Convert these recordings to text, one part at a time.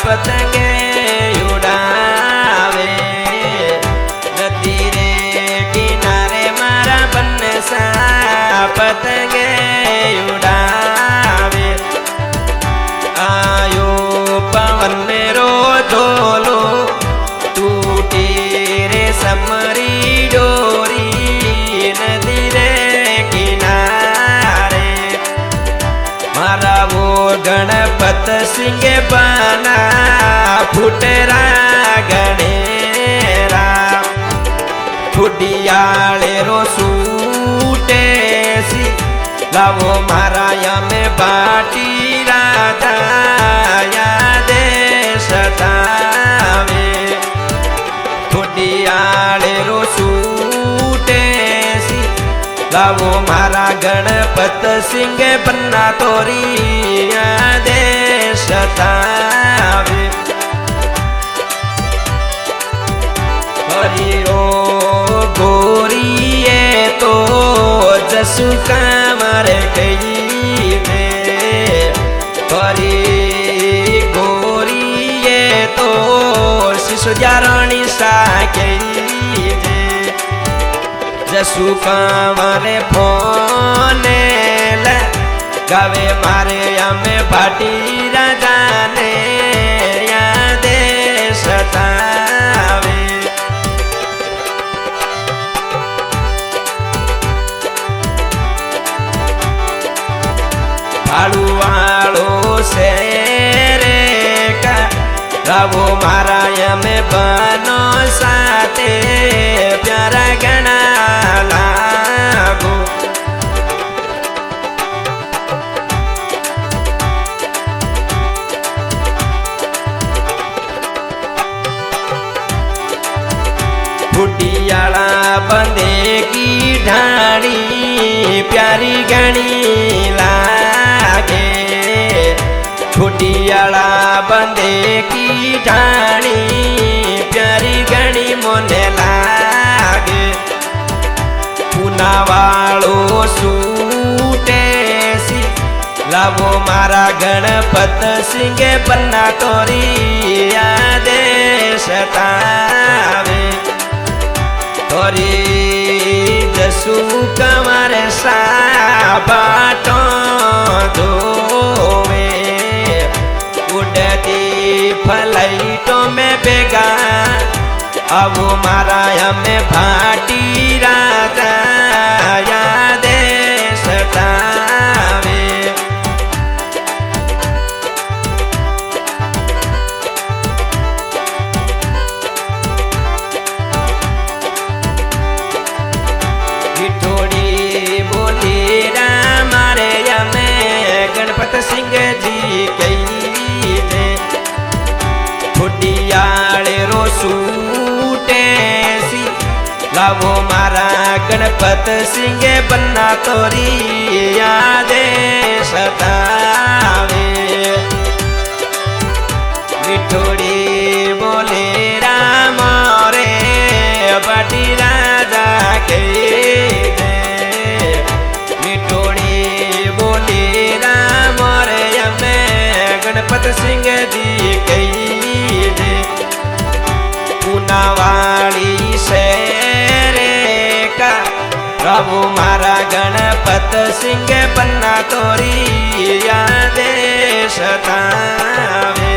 पतंगे उड़ावे नदी रे किनारे मारा बनसा पतंगे उड़ावे आयो पवन रो झोलो टूटी रे समरी डोरी नदी रे किनारे मारा वो गणपत सिंह बना फुटरा गणेरा फुटियाले रो सूटे सी लावो मारा यमे बाटी राजा या देश तावे फुटियाले रो सूटे सी लावो मारा गणपत सिंह बन्ना तोरी देश तावे हरि ओ गोरिए तो जसु कामर कई में हरि गोरिए तो शिशु जारणी साकई जसु कामरे फोने गावे मारे यमे भाटी राजा ने या देश तावे भाड़ू वालो से रे का गावो मारा यमे बनो साथे प्यारा गणा लागो फुटियाला बंदे की ढाणी प्यारी गणी लागे फुटियाला बंदे की ढाणी प्यारी गणी मोने लागे पुना वालो सूटे सी लावो मारा गणपत सिंह बन्ना तोरी आदेश तावे तोरी जसु कमर सा बाटो धोवे उड़ती फ्लाइटों में बेगा अब मारा हमें भाटी राजा या देश तावे गणपत सिंह जी कई ने फुटियाले रो सूटे सी लावो मारा गणपत सिंह बन्ना तोरी आदेश तावे मिठोड़ी बोले राम रे बाटी राजा के गणपत सिंह जी कई ने पुनावाड़ी शेरे का प्रभु मारा गणपत सिंह बन्ना तोरी या देश तावे।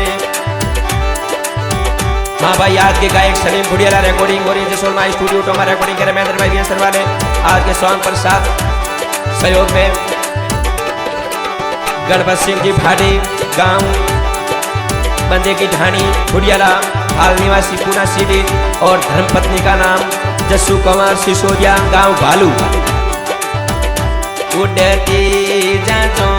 हाँ भाई, आज के गायक सलीम भुड़ियाला रिकॉर्डिंग हो रही है जसोलमा स्टूडियो टोमा रिकॉर्डिंग करे महेंद्र भाई वीएसर वाले। आज के सॉन्ग पर साथ सहयोग में गणपत सिंह जी भाटी गांव बंदे की ढाणी भुड़ियाला हाल निवासी पूना सिटी और धर्मपत्नी का नाम जस्सू कुमार सिसोदिया गांव भालू। उड़ती जाचो